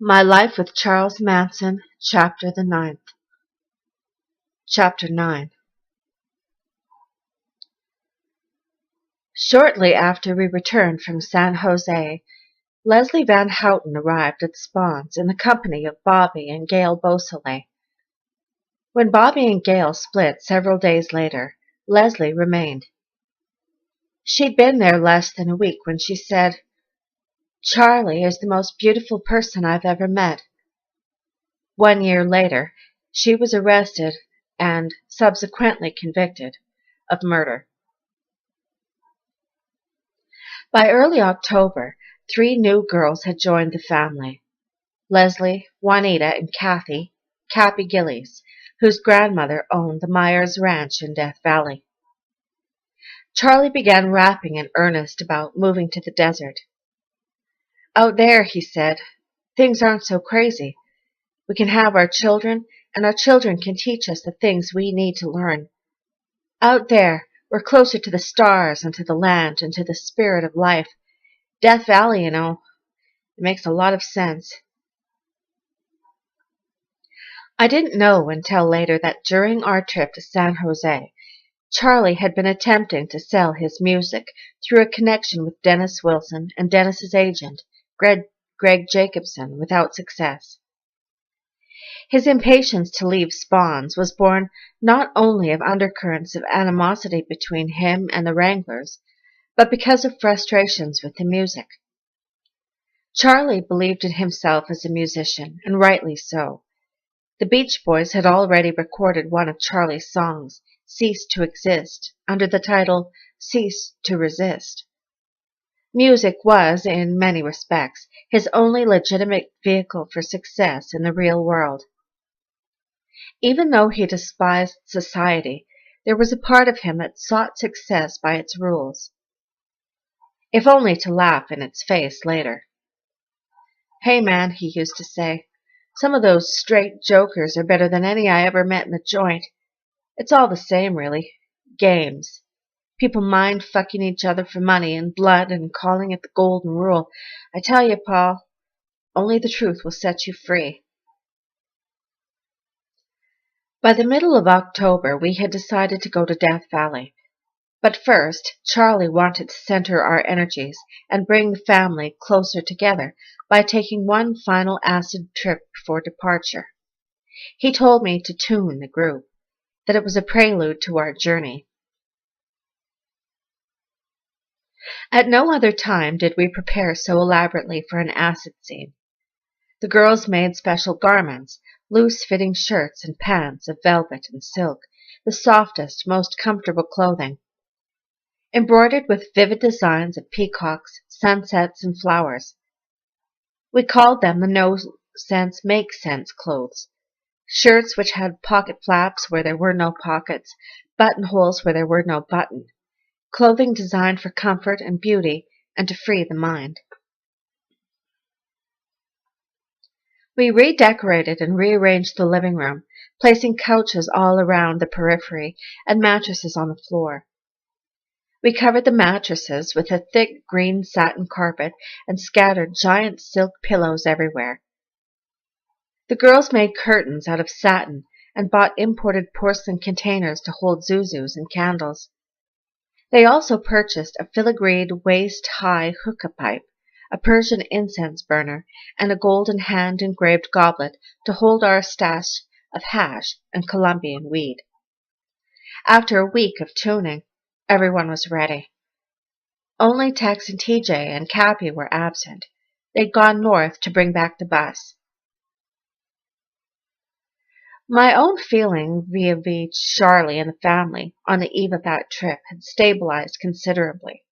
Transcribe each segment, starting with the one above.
My Life with Charles Manson, Chapter the Ninth. Chapter 9. Shortly after we returned from San Jose, Leslie Van Houten arrived at Spawn's in the company of Bobby and Gail Beausoleil. When Bobby and Gail split several days later, Leslie remained. She'd been there less than a week when she said, "Charlie is the most beautiful person I've ever met." 1 year later, she was arrested and subsequently convicted of murder. By early October, 3 new girls had joined the family: Leslie, Juanita, and Cappy Gillies, whose grandmother owned the Myers Ranch in Death Valley. Charlie began rapping in earnest about moving to the desert. "Out there," he said, "things aren't so crazy. We can have our children, and our children can teach us the things we need to learn. Out there, we're closer to the stars and to the land and to the spirit of life. Death Valley, you know. It makes a lot of sense." I didn't know until later that during our trip to San Jose, Charlie had been attempting to sell his music through a connection with Dennis Wilson and Dennis's agent, Greg Jacobson, without success. His impatience to leave Spawn's was born not only of undercurrents of animosity between him and the Wranglers, but because of frustrations with the music. Charlie believed in himself as a musician, and rightly so. The Beach Boys had already recorded one of Charlie's songs, "Cease to Exist," under the title "Cease to Resist." Music was, in many respects, his only legitimate vehicle for success in the real world. Even though he despised society, there was a part of him that sought success by its rules, if only to laugh in its face later. "Hey man," he used to say, "some of those straight jokers are better than any I ever met in the joint. It's all the same, really. Games. People mind-fucking each other for money and blood and calling it the golden rule. I tell you, Paul, only the truth will set you free." By the middle of October, we had decided to go to Death Valley. But first, Charlie wanted to center our energies and bring the family closer together by taking one final acid trip before departure. He told me to tune the group, that it was a prelude to our journey. At no other time did we prepare so elaborately for an acid scene. The girls made special garments, loose-fitting shirts and pants of velvet and silk, the softest, most comfortable clothing, embroidered with vivid designs of peacocks, sunsets, and flowers. We called them the no-sense, make-sense clothes. Shirts which had pocket flaps where there were no pockets, buttonholes where there were no button. Clothing designed for comfort and beauty and to free the mind. We redecorated and rearranged the living room, placing couches all around the periphery and mattresses on the floor. We covered the mattresses with a thick green satin carpet and scattered giant silk pillows everywhere. The girls made curtains out of satin and bought imported porcelain containers to hold zuzus and candles. They also purchased a filigreed waist-high hookah pipe, a Persian incense burner, and a golden hand-engraved goblet to hold our stash of hash and Colombian weed. After a week of tuning, everyone was ready. Only Tex and TJ and Cappy were absent. They'd gone north to bring back the bus. My own feeling vis-a-vis Charlie and the family on the eve of that trip had stabilized considerably.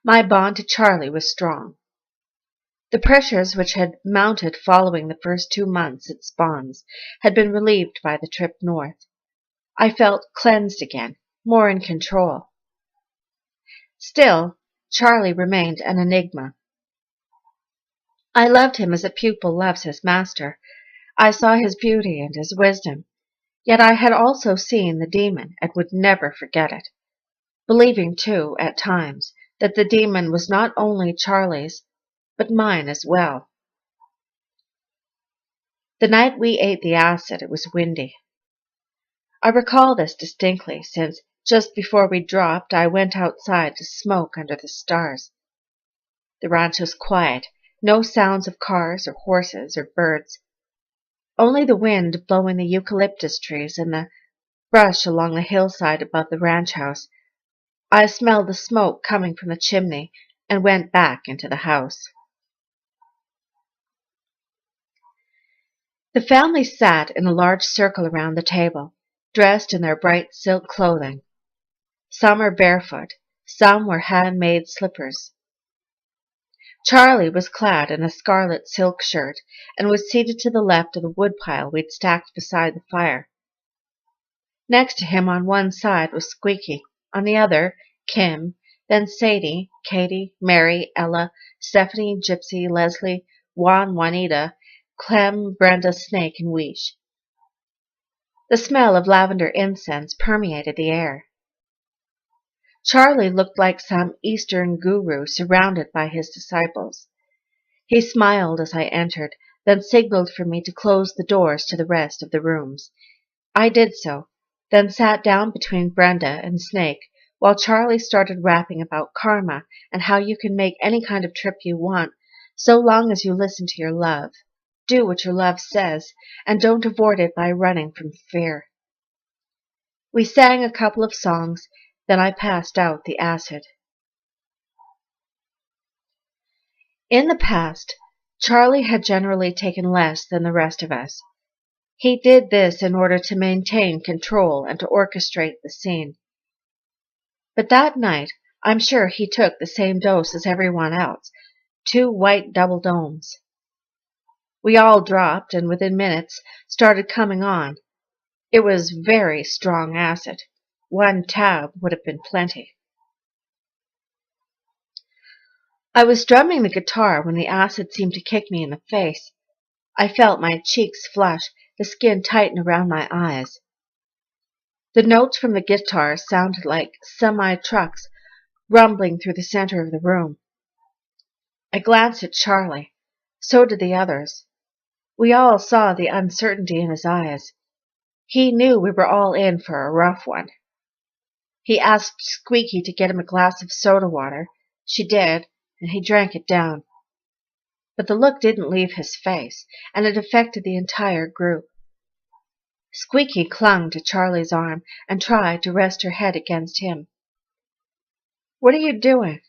My bond to Charlie was strong. The pressures which had mounted following the first 2 months at Spawn's had been relieved by the trip north. I felt cleansed again, more in control. Still, Charlie remained an enigma. I loved him as a pupil loves his master. I saw his beauty and his wisdom, yet I had also seen the demon and would never forget it, believing, too, at times, that the demon was not only Charlie's, but mine as well. The night we ate the acid, it was windy. I recall this distinctly, since just before we dropped, I went outside to smoke under the stars. The ranch was quiet, no sounds of cars or horses or birds, only the wind blowing the eucalyptus trees and the brush along the hillside above the ranch house. I smelled the smoke coming from the chimney and went back into the house. The family sat in a large circle around the table, dressed in their bright silk clothing. Some were barefoot, some wore handmade slippers. Charlie was clad in a scarlet silk shirt and was seated to the left of the woodpile we'd stacked beside the fire. Next to him on one side was Squeaky, on the other, Kim, then Sadie, Katie, Mary, Ella, Stephanie, Gypsy, Leslie, Juanita, Clem, Brenda, Snake, and Weesh. The smell of lavender incense permeated the air. Charlie looked like some Eastern guru surrounded by his disciples. He smiled as I entered, then signaled for me to close the doors to the rest of the rooms. I did so, then sat down between Brenda and Snake, while Charlie started rapping about karma and how you can make any kind of trip you want, so long as you listen to your love, do what your love says, and don't avoid it by running from fear. We sang a couple of songs, then I passed out the acid. In the past, Charlie had generally taken less than the rest of us. He did this in order to maintain control and to orchestrate the scene. But that night, I'm sure he took the same dose as everyone else, 2 white double domes. We all dropped and within minutes started coming on. It was very strong acid. 1 tab would have been plenty. I was strumming the guitar when the acid seemed to kick me in the face. I felt my cheeks flush, the skin tighten around my eyes. The notes from the guitar sounded like semi-trucks rumbling through the center of the room. I glanced at Charlie. So did the others. We all saw the uncertainty in his eyes. He knew we were all in for a rough one. He asked Squeaky to get him a glass of soda water. She did, and he drank it down. But the look didn't leave his face, and it affected the entire group. Squeaky clung to Charlie's arm and tried to rest her head against him. "What are you doing?"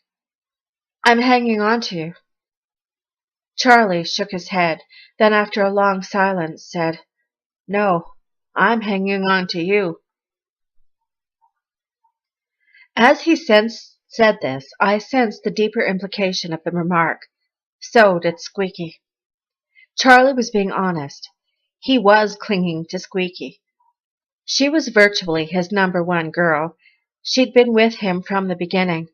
"I'm hanging on to you." Charlie shook his head, then after a long silence said, "No, I'm hanging on to you." As he said this, I sensed the deeper implication of the remark. So did Squeaky. Charlie was being honest. He was clinging to Squeaky. She was virtually his #1 girl. She'd been with him from the beginning.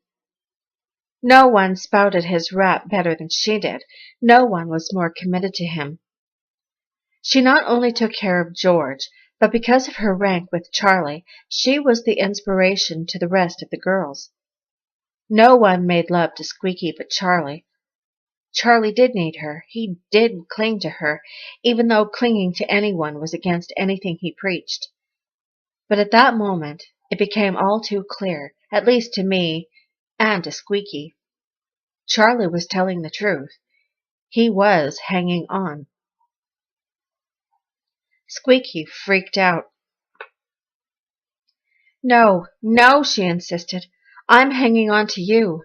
No one spouted his rap better than she did. No one was more committed to him. She not only took care of George, but because of her rank with Charlie, she was the inspiration to the rest of the girls. No one made love to Squeaky but Charlie. Charlie did need her. He did cling to her, even though clinging to anyone was against anything he preached. But at that moment, it became all too clear, at least to me and to Squeaky. Charlie was telling the truth. He was hanging on. Squeaky freaked out. "No, no," she insisted. "I'm hanging on to you."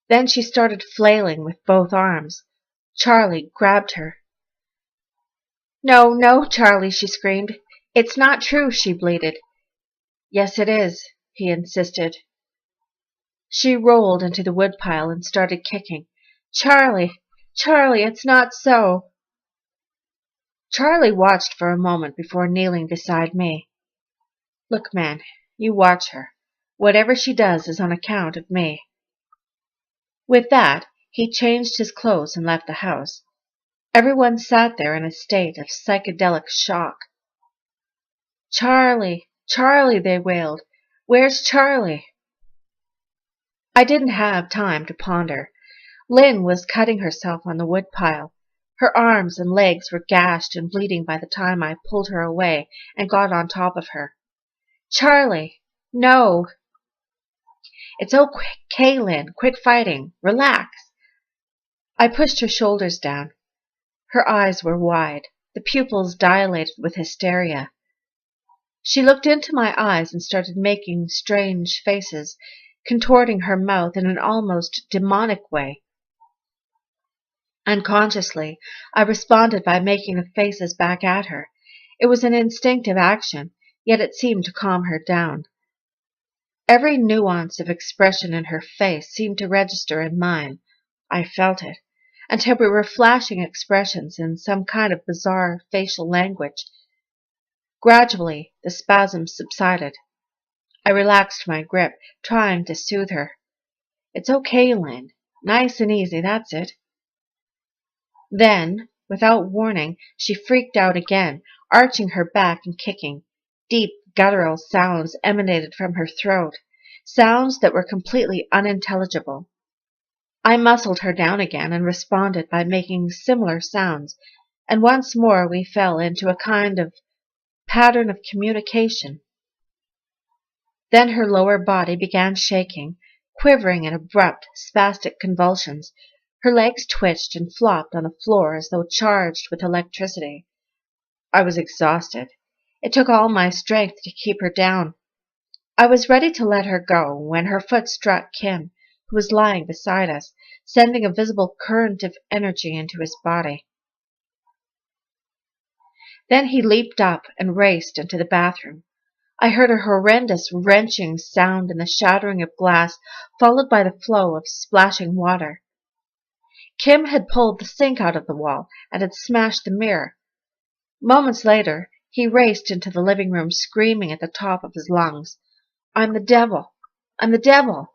Then she started flailing with both arms. Charlie grabbed her. "No, no, Charlie," she screamed. "It's not true," she bleated. "Yes, it is," he insisted. She rolled into the woodpile and started kicking. "Charlie, Charlie, it's not so." Charlie watched for a moment before kneeling beside me. "Look, man, you watch her. Whatever she does is on account of me." With that, he changed his clothes and left the house. Everyone sat there in a state of psychedelic shock. "Charlie, Charlie," they wailed. "Where's Charlie?" I didn't have time to ponder. Lynn was cutting herself on the woodpile. Her arms and legs were gashed and bleeding by the time I pulled her away and got on top of her. Charlie! No! It's okay, Lynn. Quit fighting. Relax. I pushed her shoulders down. Her eyes were wide, the pupils dilated with hysteria. She looked into my eyes and started making strange faces, contorting her mouth in an almost demonic way. Unconsciously, I responded by making the faces back at her. It was an instinctive action, yet it seemed to calm her down. Every nuance of expression in her face seemed to register in mine. I felt it, until we were flashing expressions in some kind of bizarre facial language. Gradually, the spasms subsided. I relaxed my grip, trying to soothe her. It's okay, Lynn. Nice and easy, that's it. Then, without warning, she freaked out again, arching her back and kicking. Deep, guttural sounds emanated from her throat, sounds that were completely unintelligible. I muscled her down again and responded by making similar sounds, and once more we fell into a kind of pattern of communication. Then her lower body began shaking, quivering in abrupt, spastic convulsions. Her legs twitched and flopped on the floor as though charged with electricity. I was exhausted. It took all my strength to keep her down. I was ready to let her go when her foot struck Kim, who was lying beside us, sending a visible current of energy into his body. Then he leaped up and raced into the bathroom. I heard a horrendous wrenching sound and the shattering of glass, followed by the flow of splashing water. Kim had pulled the sink out of the wall and had smashed the mirror. Moments later, he raced into the living room screaming at the top of his lungs, "I'm the devil! I'm the devil!"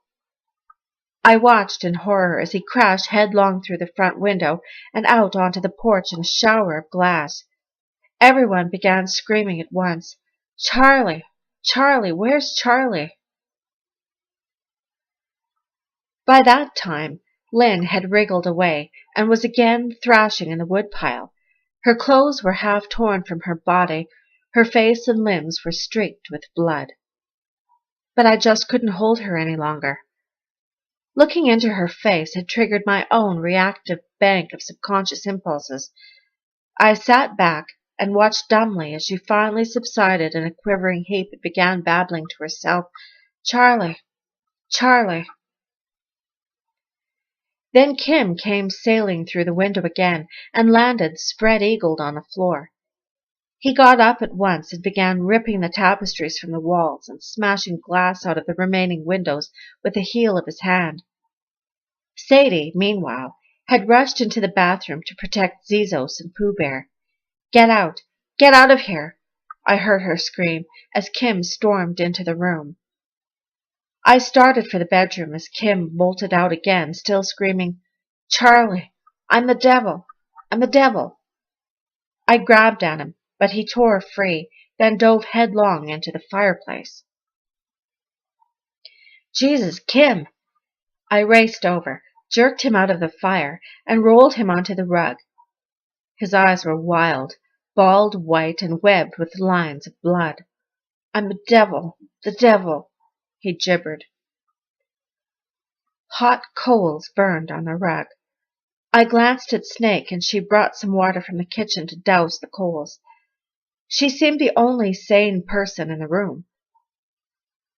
I watched in horror as he crashed headlong through the front window and out onto the porch in a shower of glass. Everyone began screaming at once, "Charlie! Charlie! Where's Charlie?" By that time, Lynn had wriggled away and was again thrashing in the woodpile. Her clothes were half torn from her body. Her face and limbs were streaked with blood. But I just couldn't hold her any longer. Looking into her face had triggered my own reactive bank of subconscious impulses. I sat back and watched dumbly as she finally subsided in a quivering heap and began babbling to herself, "Charlie! Charlie!" Then Kim came sailing through the window again and landed spread-eagled on the floor. He got up at once and began ripping the tapestries from the walls and smashing glass out of the remaining windows with the heel of his hand. Sadie, meanwhile, had rushed into the bathroom to protect Zizos and Pooh Bear. "Get out! Get out of here!" I heard her scream as Kim stormed into the room. I started for the bedroom as Kim bolted out again, still screaming, "Charlie! I'm the devil! I'm the devil!" I grabbed at him, but he tore free, then dove headlong into the fireplace. "Jesus, Kim!" I raced over, jerked him out of the fire, and rolled him onto the rug. His eyes were wild, bald white and webbed with lines of blood. "I'm the devil," he gibbered. Hot coals burned on the rug. I glanced at Snake, and she brought some water from the kitchen to douse the coals. She seemed the only sane person in the room.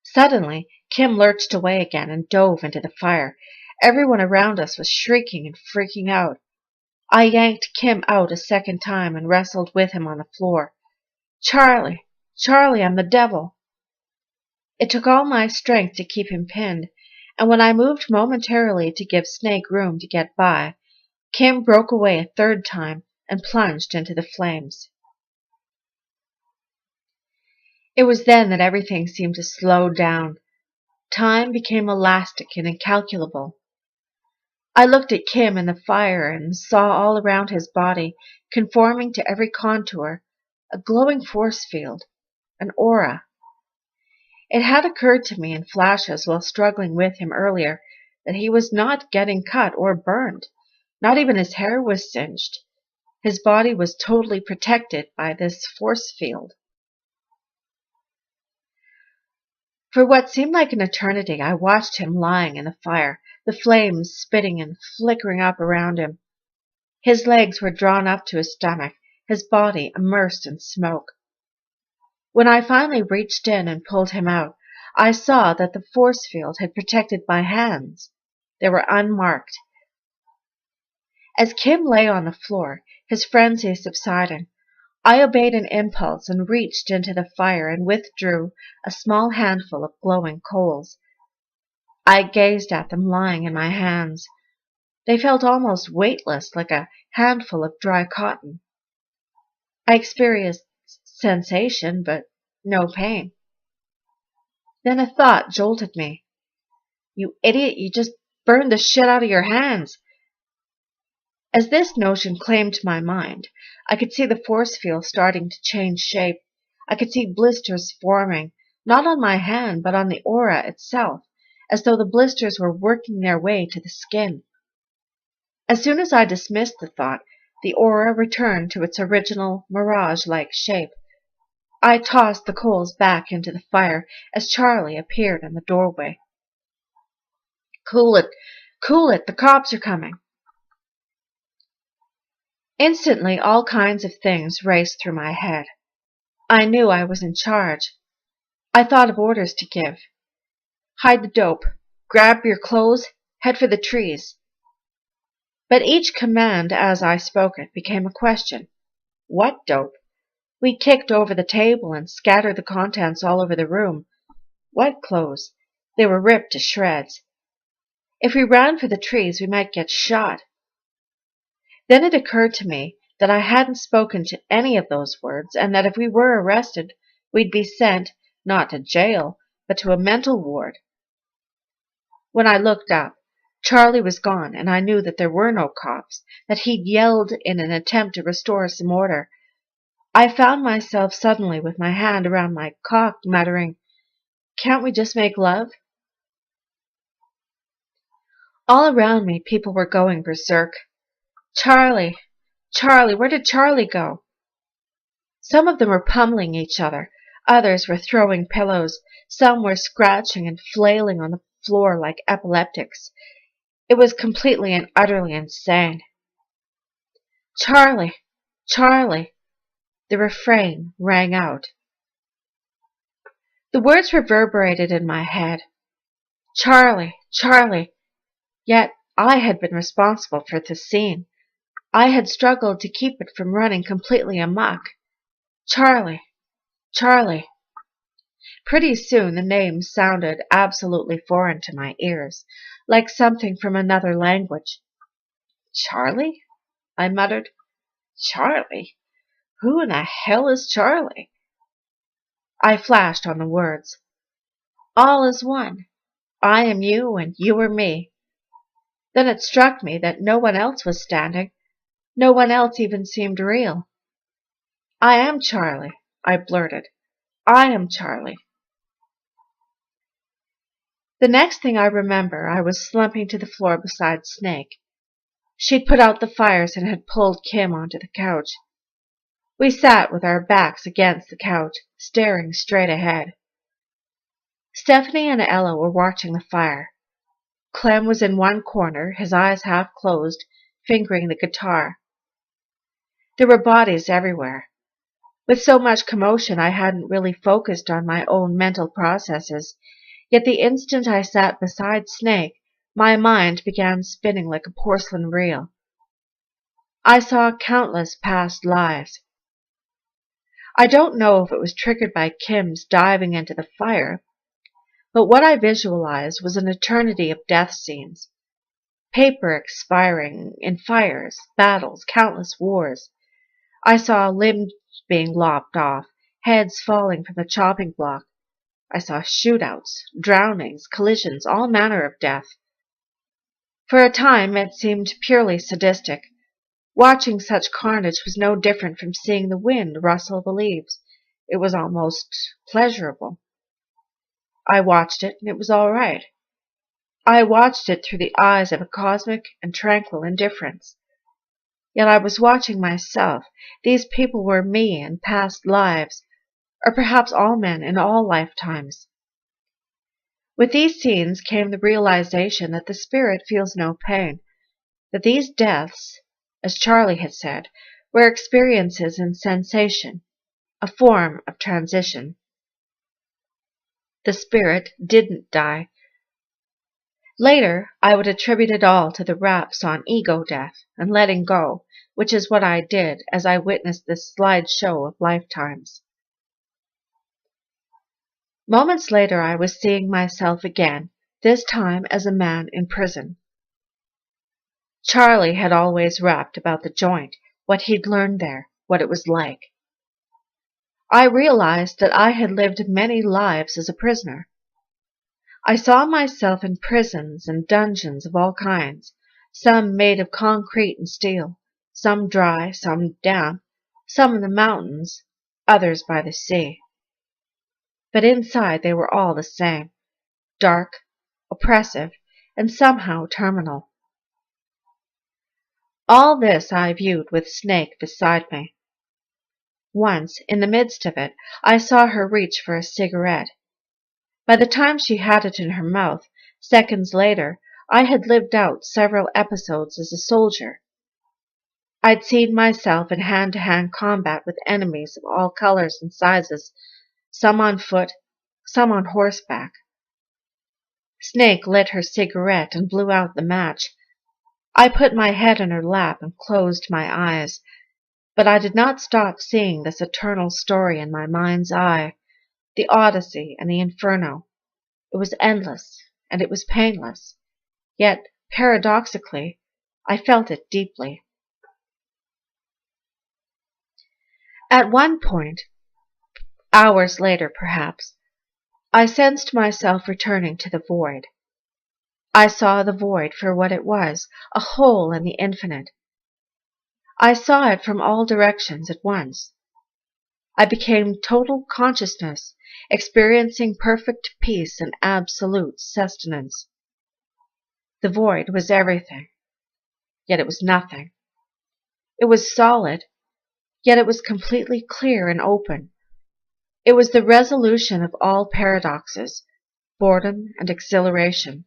Suddenly, Kim lurched away again and dove into the fire. Everyone around us was shrieking and freaking out. I yanked Kim out a second time and wrestled with him on the floor. "Charlie! Charlie, I'm the devil!" It took all my strength to keep him pinned, and when I moved momentarily to give Snake room to get by, Kim broke away a third time and plunged into the flames. It was then that everything seemed to slow down. Time became elastic and incalculable. I looked at Kim in the fire and saw all around his body, conforming to every contour, a glowing force field, an aura. It had occurred to me in flashes while struggling with him earlier that he was not getting cut or burned. Not even his hair was singed. His body was totally protected by this force field. For what seemed like an eternity, I watched him lying in the fire, the flames spitting and flickering up around him. His legs were drawn up to his stomach, his body immersed in smoke. When I finally reached in and pulled him out, I saw that the force field had protected my hands. They were unmarked. As Kim lay on the floor, his frenzy subsiding, I obeyed an impulse and reached into the fire and withdrew a small handful of glowing coals. I gazed at them lying in my hands. They felt almost weightless, like a handful of dry cotton. I experienced sensation, but no pain. Then a thought jolted me. You idiot, you just burned the shit out of your hands. As this notion claimed my mind, I could see the force field starting to change shape. I could see blisters forming, not on my hand, but on the aura itself, as though the blisters were working their way to the skin. As soon as I dismissed the thought, the aura returned to its original mirage-like shape. I tossed the coals back into the fire as Charlie appeared in the doorway. Cool it! Cool it! The cops are coming! Instantly, all kinds of things raced through my head. I knew I was in charge. I thought of orders to give. Hide the dope. Grab your clothes. Head for the trees. But each command as I spoke it became a question. What dope? We kicked over the table and scattered the contents all over the room. What clothes? They were ripped to shreds. If we ran for the trees, we might get shot. Then it occurred to me that I hadn't spoken to any of those words, and that if we were arrested, we'd be sent, not to jail, but to a mental ward. When I looked up, Charlie was gone, and I knew that there were no cops, that he'd yelled in an attempt to restore some order. I found myself suddenly with my hand around my cock, muttering, "Can't we just make love?" All around me, people were going berserk. Charlie! Charlie! Where did Charlie go? Some of them were pummeling each other. Others were throwing pillows. Some were scratching and flailing on the floor like epileptics. It was completely and utterly insane. Charlie! Charlie! The refrain rang out. The words reverberated in my head. Charlie! Charlie! Yet I had been responsible for the scene. I had struggled to keep it from running completely amok. Charlie! Charlie! Pretty soon the name sounded absolutely foreign to my ears, like something from another language. Charlie? I muttered. Charlie? Who in the hell is Charlie? I flashed on the words. All is one. I am you and you are me. Then it struck me that no one else was standing. No one else even seemed real. I am Charlie, I blurted. I am Charlie. The next thing I remember, I was slumping to the floor beside Snake. She'd put out the fires and had pulled Kim onto the couch. We sat with our backs against the couch, staring straight ahead. Stephanie and Ella were watching the fire. Clem was in one corner, his eyes half closed, fingering the guitar. There were bodies everywhere. With so much commotion, I hadn't really focused on my own mental processes, yet the instant I sat beside Snake, my mind began spinning like a porcelain reel. I saw countless past lives. I don't know if it was triggered by Kim's diving into the fire, but what I visualized was an eternity of death scenes. Paper expiring in fires, battles, countless wars. I saw limbs being lopped off, heads falling from the chopping block. I saw shootouts, drownings, collisions, all manner of death. For a time it seemed purely sadistic. Watching such carnage was no different from seeing the wind rustle the leaves. It was almost pleasurable. I watched it, and it was all right. I watched it through the eyes of a cosmic and tranquil indifference. Yet I was watching myself. These people were me in past lives, or perhaps all men in all lifetimes. With these scenes came the realization that the spirit feels no pain, that these deaths, as Charlie had said, were experiences in sensation, a form of transition. The spirit didn't die. Later, I would attribute it all to the raps on ego death and letting go, which is what I did as I witnessed this slide show of lifetimes. Moments later, I was seeing myself again, this time as a man in prison. Charlie had always rapped about the joint, what he'd learned there, what it was like. I realized that I had lived many lives as a prisoner. I saw myself in prisons and dungeons of all kinds, some made of concrete and steel, some dry, some damp, some in the mountains, others by the sea. But inside they were all the same, dark, oppressive, and somehow terminal. All this I viewed with Snake beside me. Once, in the midst of it, I saw her reach for a cigarette. By the time she had it in her mouth, seconds later, I had lived out several episodes as a soldier. I'd seen myself in hand-to-hand combat with enemies of all colors and sizes, some on foot, some on horseback. Snake lit her cigarette and blew out the match. I put my head in her lap and closed my eyes, but I did not stop seeing this eternal story in my mind's eye, the Odyssey and the Inferno. It was endless, and it was painless. Yet, paradoxically, I felt it deeply. At one point, hours later perhaps, I sensed myself returning to the void. I saw the void for what it was, a hole in the infinite. I saw it from all directions at once. I became total consciousness, experiencing perfect peace and absolute sustenance. The void was everything, yet it was nothing. It was solid, yet it was completely clear and open. It was the resolution of all paradoxes, boredom and exhilaration.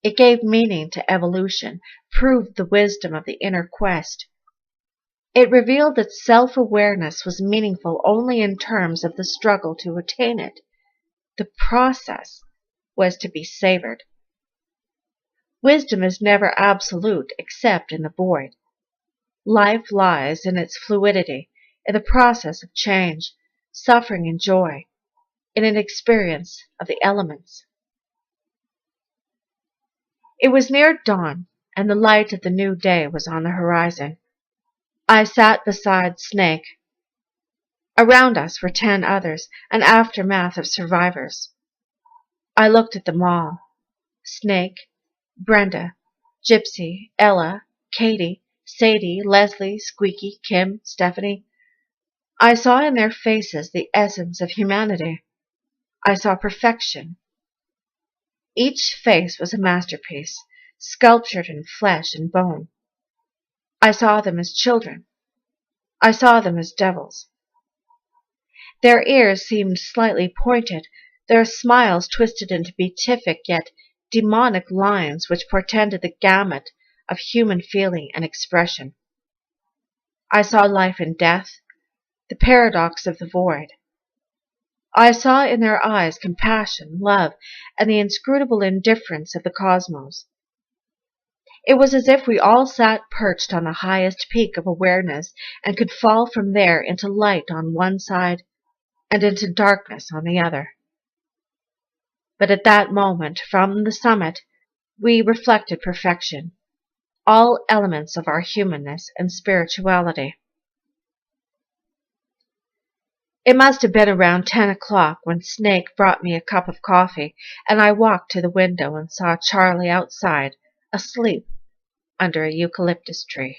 It gave meaning to evolution, proved the wisdom of the inner quest. It revealed that self-awareness was meaningful only in terms of the struggle to attain it. The process was to be savored. Wisdom is never absolute except in the void. Life lies in its fluidity, in the process of change, suffering and joy, in an experience of the elements. It was near dawn, and the light of the new day was on the horizon. I sat beside Snake. Around us were 10 others, an aftermath of survivors. I looked at them all. Snake, Brenda, Gypsy, Ella, Katie, Sadie, Leslie, Squeaky, Kim, Stephanie. I saw in their faces the essence of humanity. I saw perfection. Each face was a masterpiece, sculptured in flesh and bone. I saw them as children. I saw them as devils. Their ears seemed slightly pointed, their smiles twisted into beatific yet demonic lines which portended the gamut of human feeling and expression. I saw life and death, the paradox of the void. I saw in their eyes compassion, love, and the inscrutable indifference of the cosmos. It was as if we all sat perched on the highest peak of awareness and could fall from there into light on one side and into darkness on the other. But at that moment, from the summit, we reflected perfection, all elements of our humanness and spirituality. It must have been around 10 o'clock when Snake brought me a cup of coffee, and I walked to the window and saw Charlie outside, asleep under a eucalyptus tree.